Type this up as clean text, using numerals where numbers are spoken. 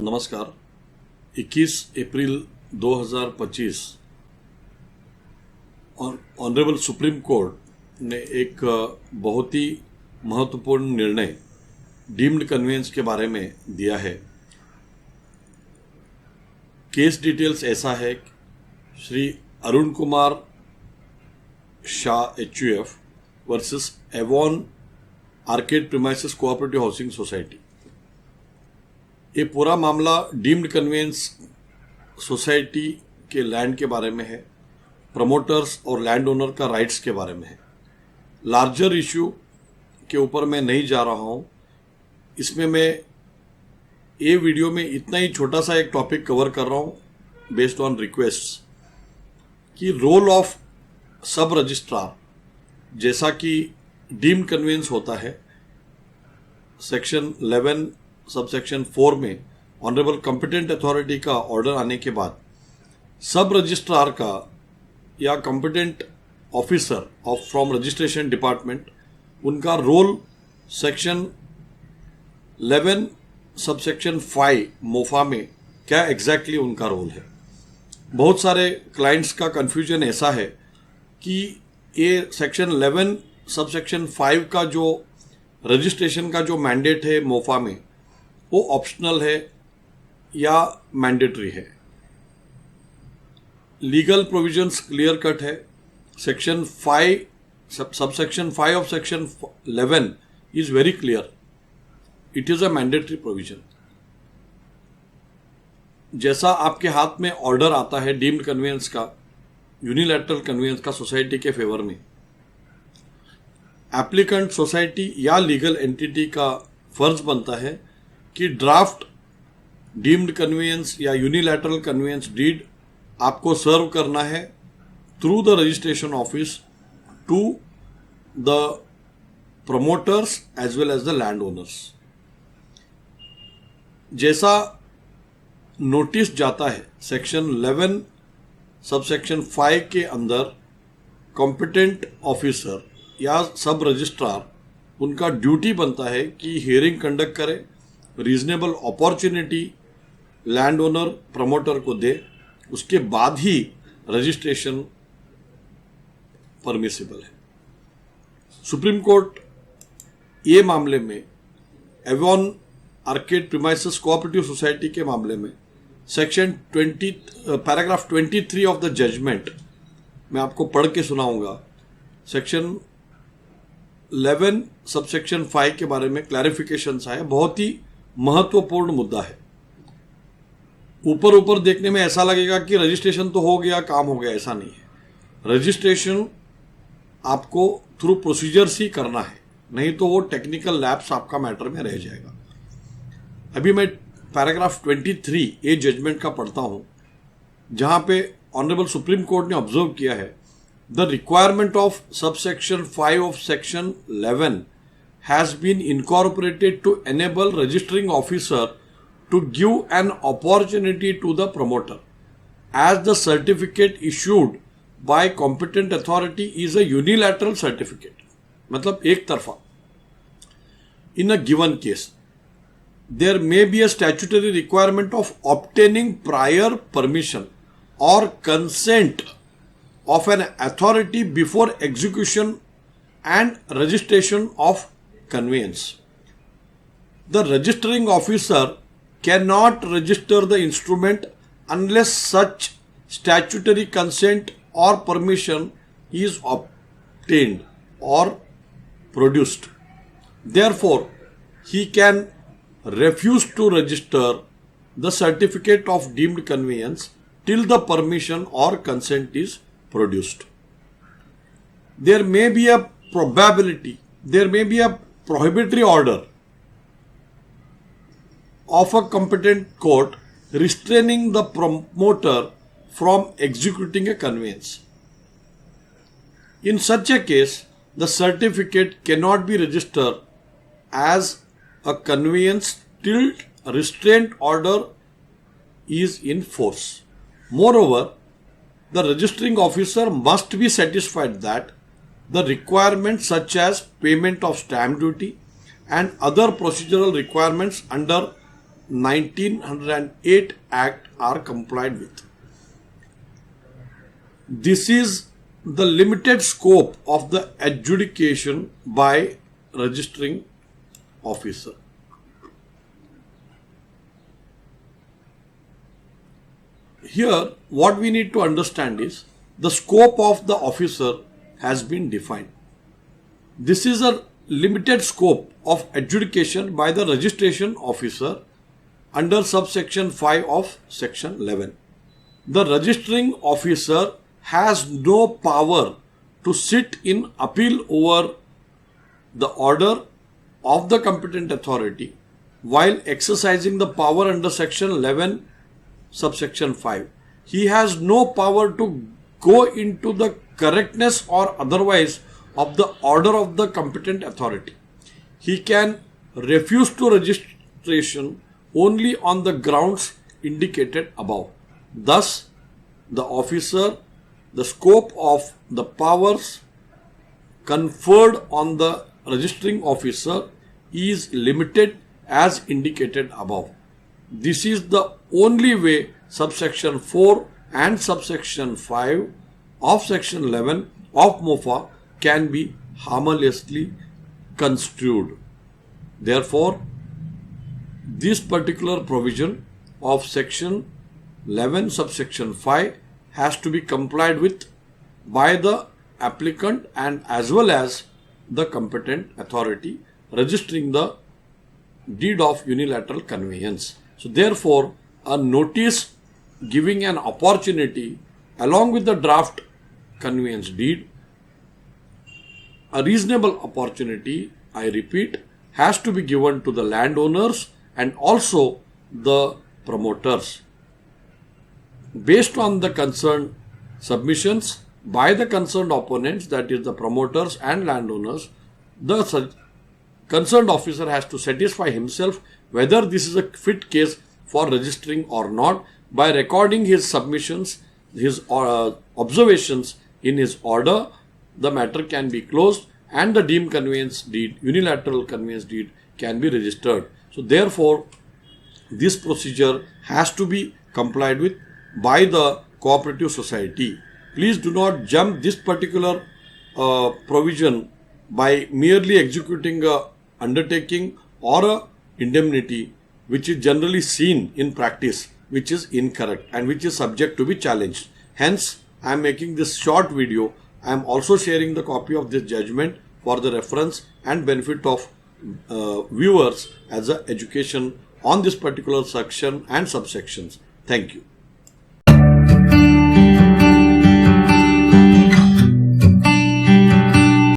नमस्कार। 21 अप्रैल 2025 honourable supreme court ने एक बहुत ही महत्वपूर्ण निर्णय डीम्ड कन्वेंस के बारे में दिया है। केस डिटेल्स ऐसा है, Shri Arun Kumar Shah HUF versus Avon arcade premises cooperative housing society. ये पूरा मामला डीम्ड कन्वेंस सोसाइटी के लैंड के बारे में है, प्रमोटर्स और लैंड ओनर का राइट्स के बारे में है। लार्जर इश्यू के ऊपर मैं नहीं जा रहा हूँ। इसमें मैं ये वीडियो में इतना ही छोटा सा एक टॉपिक कवर कर रहा हूँ बेस्ड ऑन रिक्वेस्ट्स कि रोल ऑफ सब रजिस्ट्रार, जैसा कि डीम्ड कन्वेंस होता है सेक्शन 11 सबसेक्शन 4 में ऑनरेबल कॉम्पिटेंट अथॉरिटी का ऑर्डर आने के बाद सब रजिस्ट्रार का या competent officer of from registration department, उनका रोल सेक्शन 11 सबसेक्शन 5 मोफा में क्या एग्जैक्टली उनका रोल है। बहुत सारे क्लाइंट्स का कंफ्यूजन ऐसा है कि ये सेक्शन 11 सबसेक्शन 5 का जो रजिस्ट्रेशन का जो मैंडेट है मोफा में, वो ऑप्शनल है या मैंडेटरी है। लीगल प्रोविजंस क्लियर कट है। Section 5 subsection 5 of section 11 is very clear, it is a mandatory provision. जैसा आपके हाथ में ऑर्डर आता है डीम्ड कन्वेंस का, यूनिलैटरल कन्वेंस का सोसाइटी के फेवर में, एप्लीकेंट सोसाइटी या लीगल एंटिटी का फर्ज बनता है कि ड्राफ्ट डीम्ड कन्वेंस या यूनिलैटरल कन्वेंस डीड आपको सर्व करना है through the registration office to the promoters as well as the land owners. जैसा नोटिस जाता है सेक्शन 11 सबसेक्शन 5 के अंदर, कॉम्पिटेंट ऑफिसर या सब रजिस्ट्रार, उनका ड्यूटी बनता है कि हियरिंग कंडक्ट करे, reasonable opportunity land owner promoter को दे, उसके बाद ही रजिस्ट्रेशन परमिसिबल है। सुप्रीम कोर्ट ये मामले में Avon arcade premises cooperative society के मामले में section 20 paragraph 23 of the judgment मैं आपको पढ़ के सुनाऊंगा। सेक्शन 11 सबसेक्शन 5 के बारे में क्लैरिफिकेशंस आए। बहुत ही महत्वपूर्ण मुद्दा है। ऊपर ऊपर देखने में ऐसा लगेगा कि रजिस्ट्रेशन तो हो गया, काम हो गया, ऐसा नहीं है। रजिस्ट्रेशन आपको थ्रू प्रोसीजर्स ही करना है, नहीं तो वो टेक्निकल लैप्स आपका मैटर में रह जाएगा। अभी मैं पैराग्राफ 23 ए जजमेंट का पढ़ता हूं, जहां पे ऑनरेबल सुप्रीम कोर्ट ने ऑब्जर्व किया है, the requirement of subsection 5 of section 11 has been incorporated to enable registering officer to give an opportunity to the promoter, as the certificate issued by competent authority is a unilateral certificate, मतलब एक तरफा। In a given case, there may be a statutory requirement of obtaining prior permission or consent of an authority before execution and registration of conveyance. The registering officer cannot register the instrument unless such statutory consent or permission is obtained or produced. Therefore, he can refuse to register the certificate of deemed conveyance till the permission or consent is produced. There may be a prohibitory order of a competent court restraining the promoter from executing a conveyance. In such a case, the certificate cannot be registered as a conveyance till restraint order is in force. Moreover, the registering officer must be satisfied that the requirements such as payment of stamp duty and other procedural requirements under 1908 Act are complied with. This is the limited scope of the adjudication by registering officer. Here, what we need to understand is the scope of the officer has been defined. This is a limited scope of adjudication by the registration officer under subsection 5 of section 11. The registering officer has no power to sit in appeal over the order of the competent authority while exercising the power under section 11 subsection 5. He has no power to go into the correctness or otherwise of the order of the competent authority. He can refuse to registration only on the grounds indicated above. Thus, the scope of the powers conferred on the registering officer is limited as indicated above. This is the only way subsection 4 and subsection 5 of section 11 of MOFA can be harmoniously construed. Therefore, this particular provision of section 11 subsection 5 has to be complied with by the applicant and as well as the competent authority registering the deed of unilateral conveyance. So therefore, a notice giving an opportunity along with the draft conveyance deed, a reasonable opportunity, I repeat, has to be given to the landowners and also the promoters. Based on the concerned submissions by the concerned opponents, that is the promoters and landowners, the concerned officer has to satisfy himself whether this is a fit case for registering or not by recording his submissions, his observations in his order. The matter can be closed and the deemed conveyance deed, unilateral conveyance deed, can be registered. So therefore, this procedure has to be complied with by the cooperative society. Please do not jump this particular provision by merely executing a undertaking or a indemnity which is generally seen in practice, which is incorrect and which is subject to be challenged. Hence, I am making this short video. I am also sharing the copy of this judgment for the reference and benefit of viewers as an education on this particular section and subsections. Thank you.